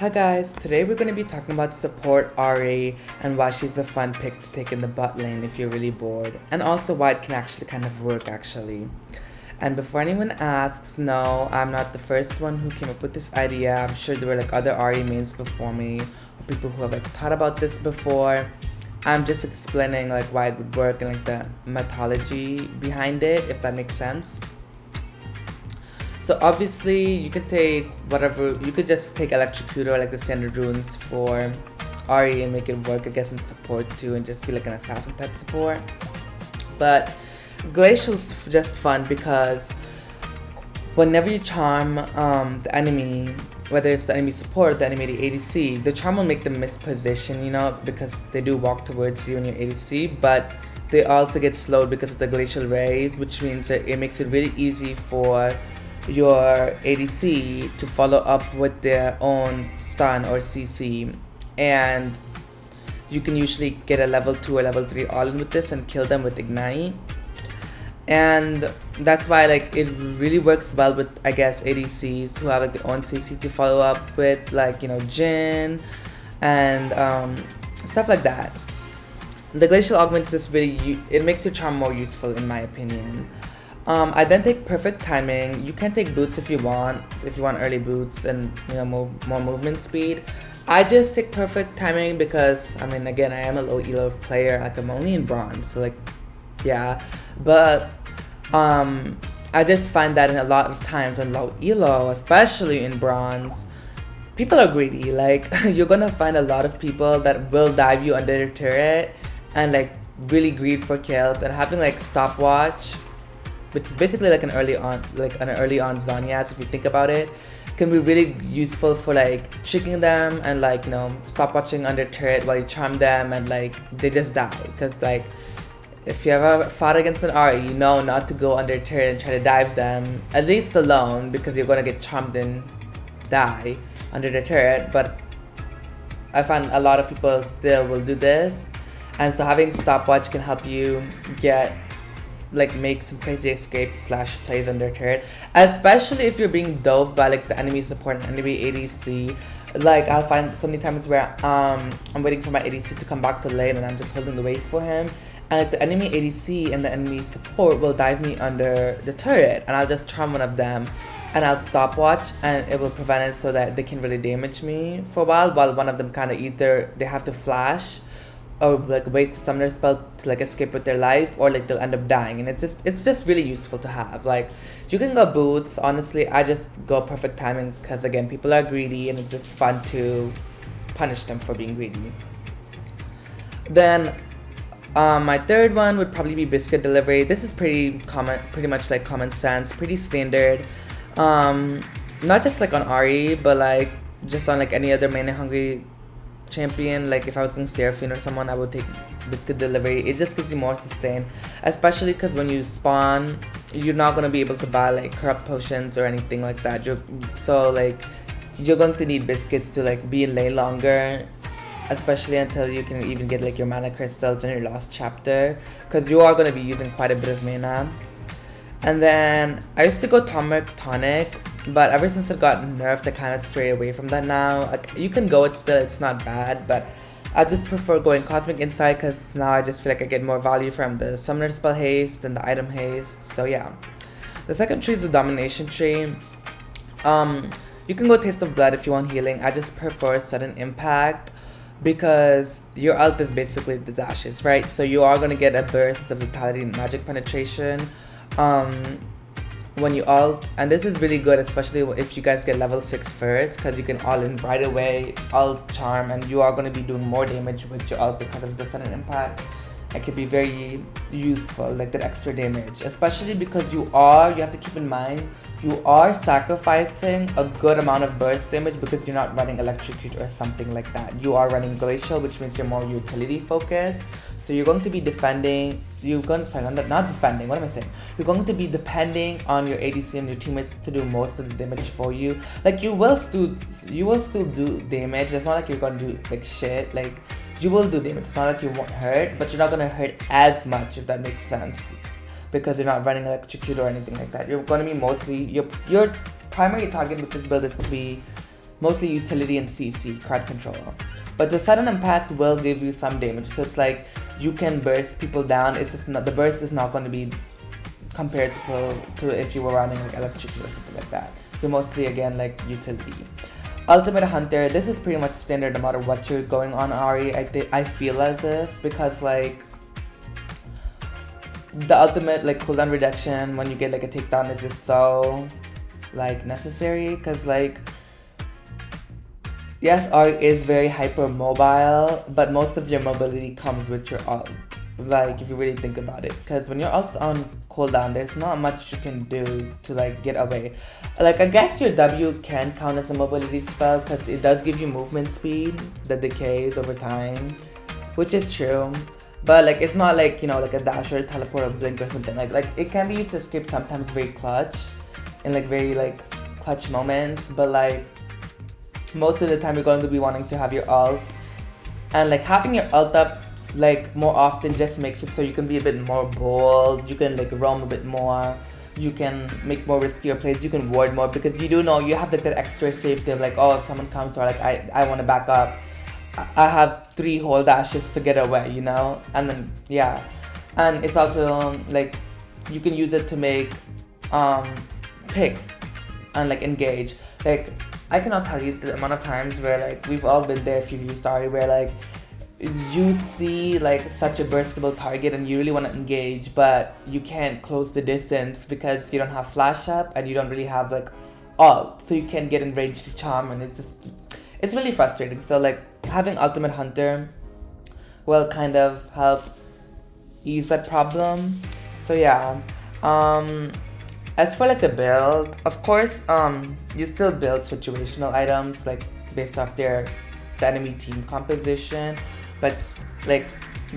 Hi guys, today we're going to be talking about support Ari and why she's a fun pick to take in the bot lane if you're really bored, and also why it can actually kind of work actually. And before anyone asks, no, I'm not the first one who came up with this idea. I'm sure there were like other Ari mains before me, or people who have like thought about this before. I'm just explaining like why it would work and like the mythology behind it, if that makes sense. So obviously you could take whatever, you could just take Electrocutor, like the standard runes for Ari, and make it work I guess in support too, and just be like an assassin type support. But Glacial's just fun because whenever you charm the enemy, whether it's the enemy support or the enemy ADC, the charm will make them miss position, you know, because they do walk towards you and your ADC, but they also get slowed because of the Glacial Rays, which means that it makes it really easy for your ADC to follow up with their own stun or CC, and you can usually get a level 2 or level 3 all in with this and kill them with Ignite. And that's why like it really works well with I guess ADCs who have like their own CC to follow up with, like, you know, Jhin and stuff like that. The Glacial Augment is just really, it makes your charm more useful in my opinion. I then take Perfect Timing. You can take boots if you want early boots and, you know, more movement speed. I just take Perfect Timing because, I mean, again, I am a low elo player, like I'm only in bronze, so like, yeah. But I just find that in a lot of times on low elo, especially in bronze, people are greedy. Like, you're gonna find a lot of people that will dive you under the turret and like really greed for kills, and having like stopwatch, which is basically like an early on Zanyas if you think about it, can be really useful for like tricking them and like, you know, stopwatching under turret while you charm them and like they just die. Because like if you ever fought against an Ari, you know not to go under turret and try to dive them, at least alone, because you're gonna get charmed and die under the turret. But I find a lot of people still will do this, and so having stopwatch can help you make some crazy escape / plays under turret, especially if you're being dove by like the enemy support and enemy ADC. Like, I'll find so many times where I'm waiting for my ADC to come back to lane and I'm just holding the wait for him, and like the enemy ADC and the enemy support will dive me under the turret, and I'll just charm one of them and I'll stopwatch, and it will prevent it so that they can really damage me for a while one of them kind of either they have to flash or like waste a summoner spell to like escape with their life, or like they'll end up dying. And it's just really useful to have. Like, you can go boots, honestly I just go Perfect Timing because again people are greedy and it's just fun to punish them for being greedy. Then my third one would probably be Biscuit Delivery. This is pretty much like common sense, pretty standard, not just like on Ari but like just on like any other mana hungry champion. Like if I was going Seraphine or someone, I would take Biscuit Delivery. It just gives you more sustain, especially because when you spawn you're not going to be able to buy like corrupt potions or anything like that. So like you're going to need biscuits to like be in lane longer, especially until you can even get like your mana crystals in your last chapter, because you are going to be using quite a bit of mana. And then I used to go Turmeric Tonic, but ever since it got nerfed I kind of stray away from that now. Like, you can go it still, it's not bad, but I just prefer going Cosmic Insight because now I just feel like I get more value from the Summoner Spell Haste and the Item Haste. So yeah. The second tree is the Domination tree. You can go Taste of Blood if you want healing. I just prefer Sudden Impact because your ult is basically the dashes, right? So you are going to get a burst of Vitality and Magic Penetration when you ult, and this is really good especially if you guys get level 6 first, because you can all in right away, ult charm, and you are going to be doing more damage with your ult because of the sudden impact. It can be very useful, like that extra damage, especially because you have to keep in mind you are sacrificing a good amount of burst damage because you're not running Electrocute or something like that. You are running Glacial, which means you're more utility focused. So you're going to be defending, You're going to be depending on your ADC and your teammates to do most of the damage for you. Like, you will still do damage. It's not like you're going to do like shit. Like, you will do damage. It's not like you won't hurt, but you're not going to hurt as much, if that makes sense, because you're not running Electrocute or anything like that. You're going to be mostly, your primary target with this build is to be mostly utility and CC, crowd control. But the sudden impact will give you some damage, so it's like you can burst people down. It's just not, the burst is not going to be compared to if you were running like electricity or something like that. You're mostly again like utility. Ultimate Hunter, this is pretty much standard no matter what you're going on, Ari. I feel as if, because like the ultimate like cooldown reduction when you get like a takedown is just so like necessary, because like yes, Ari is very hyper mobile, but most of your mobility comes with your ult. Like if you really think about it, because when your ult's on cooldown, there's not much you can do to like get away. Like I guess your W can count as a mobility spell because it does give you movement speed that decays over time, which is true. But like it's not like, you know, like a dash or a teleport or blink or something. Like it can be used to escape sometimes very clutch in like very like clutch moments, but like most of the time you're going to be wanting to have your ult, and like having your ult up like more often just makes it so you can be a bit more bold, you can like roam a bit more, you can make more riskier plays, you can ward more, because you do know you have like that extra safety of like, oh, if someone comes or like I want to back up, I have 3 whole dashes to get away, you know? And then yeah, and it's also like you can use it to make picks and like engage. Like I cannot tell you the amount of times where like we've all been there if you've used Ari, where like you see like such a burstable target and you really want to engage, but you can't close the distance because you don't have flash up and you don't really have like ult, so you can't get in range to charm, and it's really frustrating. So like having Ultimate Hunter will kind of help ease that problem. So yeah, as for like the build, of course you still build situational items like based off the enemy team composition, but like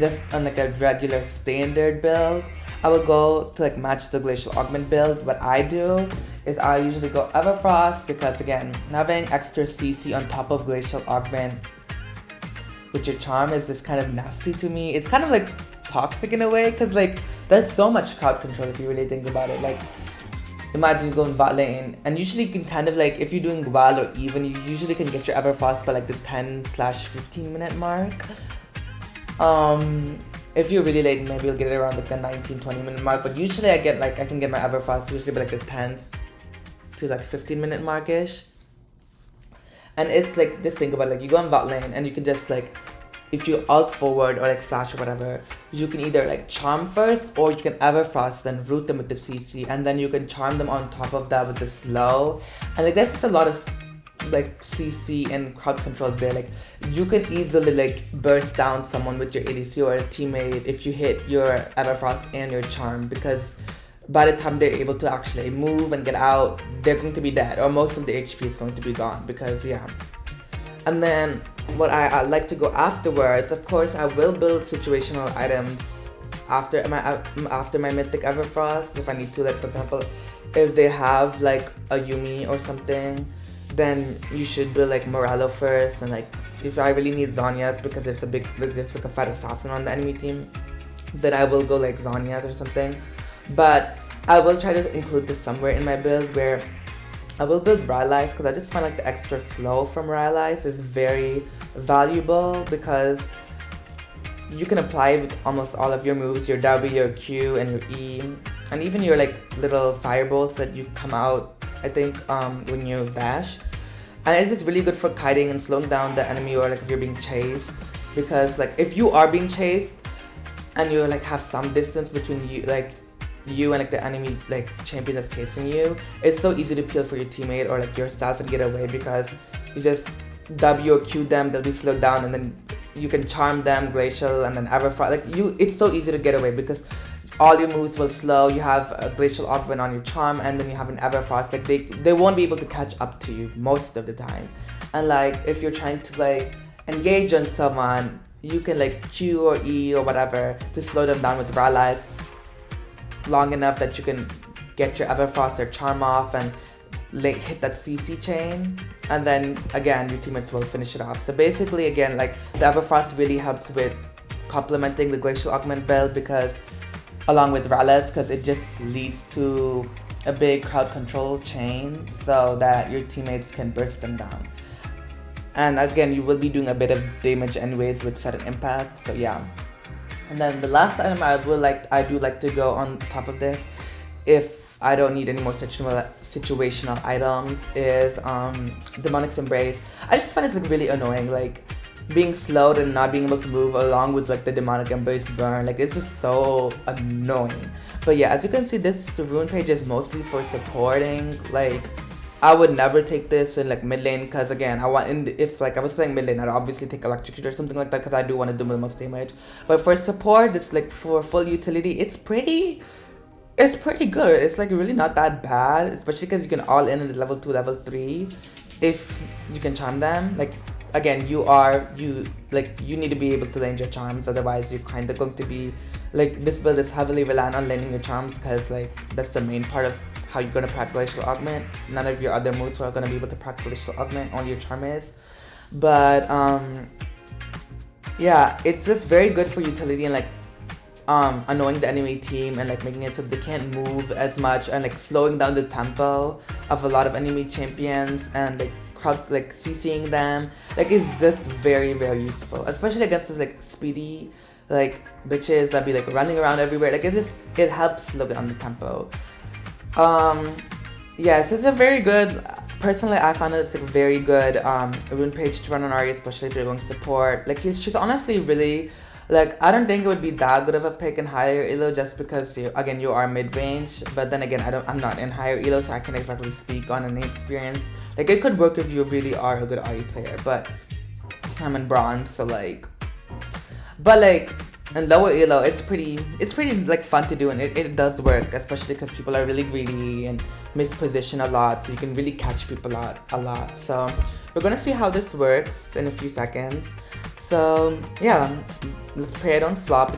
just on like a regular standard build, I will go to like match the Glacial Augment build. What I do is I usually go Everfrost, because again, having extra CC on top of Glacial Augment with your charm is just kind of nasty to me. It's kind of like toxic in a way, because like there's so much crowd control if you really think about it. Like imagine you go in bot lane, and usually you can kind of like, if you're doing well or even, you usually can get your Everfrost by like the 10/15 minute mark. If you're really late, maybe you'll get it around like the 19-20 minute mark, but usually I can get my Everfrost usually by like the 10 to like 15 minute mark-ish. And it's like, just think about it, like you go in bot lane and you can just like, if you ult forward or like flash or whatever, you can either like charm first, or you can Everfrost then root them with the CC, and then you can charm them on top of that with the slow. And like there's just a lot of like CC and crowd control there. Like you can easily like burst down someone with your ADC or a teammate if you hit your Everfrost and your charm, because by the time they're able to actually move and get out, they're going to be dead, or most of the HP is going to be gone, because yeah. And then what I like to go afterwards, of course I will build situational items after my mythic Everfrost if I need to. Like for example, if they have like a Yumi or something, then you should build like Morello first, and like if I really need Zhonya's because there's like a fat assassin on the enemy team, then I will go like Zhonya's or something. But I will try to include this somewhere in my build, where I will build Rylai's, because I just find like the extra slow from Rylai's is very valuable, because you can apply it with almost all of your moves, your W, your Q, and your E, and even your like little firebolts that you come out, I think, when you dash. And it's just really good for kiting and slowing down the enemy, or like if you're being chased, because like if you are being chased and you like have some distance between you and like the enemy like champion that's chasing you, it's so easy to peel for your teammate or like yourself and get away, because you just W or Q them, they'll be slowed down, and then you can charm them, Glacial, and then Everfrost. Like it's so easy to get away because all your moves will slow. You have a Glacial Augment on your charm, and then you have an Everfrost. Like they won't be able to catch up to you most of the time. And like if you're trying to like engage on someone, you can like Q or E or whatever to slow them down with Rylai's long enough that you can get your Everfrost or charm off and hit that CC chain, and then again your teammates will finish it off. So basically again, like the Everfrost really helps with complementing the Glacial Augment build, because along with Rylai's, because it just leads to a big crowd control chain so that your teammates can burst them down. And again, you will be doing a bit of damage anyways with sudden impact, so yeah. And then the last item I do like to go on top of this, if I don't need any more situational items, is Demonic's Embrace. I just find it's like really annoying, like being slowed and not being able to move along with like the Demonic Embrace burn. Like it's just so annoying. But yeah, as you can see, this rune page is mostly for supporting. Like I would never take this in like mid lane, because again, if like I was playing mid lane, I'd obviously take Electrocute or something like that, because I do want to do the most damage. But for support, it's like for full utility, it's pretty good. It's like really not that bad, especially because you can all in at level 2, level 3 if you can charm them. Like again, you need to be able to lane your charms, otherwise you're kind of going to be like, this build is heavily reliant on laning your charms, because like that's the main part of how you're going to practice Glacial Augment. None of your other moves are going to be able to practice Glacial Augment, only your charm is. But yeah, it's just very good for utility and like annoying the enemy team and like making it so they can't move as much, and like slowing down the tempo of a lot of enemy champions, and like CCing them. Like it's just very, very useful, especially against those like speedy like bitches that be like running around everywhere. Like it helps slow down the tempo. Yeah, so it's a very good, personally I found it's a very good rune page to run on Ahri, especially if you're going support. Like she's honestly really, like, I don't think it would be that good of a pick in higher elo, just because you are mid-range. But then again, I'm not in higher elo, so I can't exactly speak on any experience. Like it could work if you really are a good Ahri player, but I'm in bronze, so like, but like in lower elo, it's pretty like fun to do, and it does work, especially because people are really greedy and misposition a lot, so you can really catch people a lot. So we're gonna see how this works in a few seconds. So yeah, let's pray I don't flop.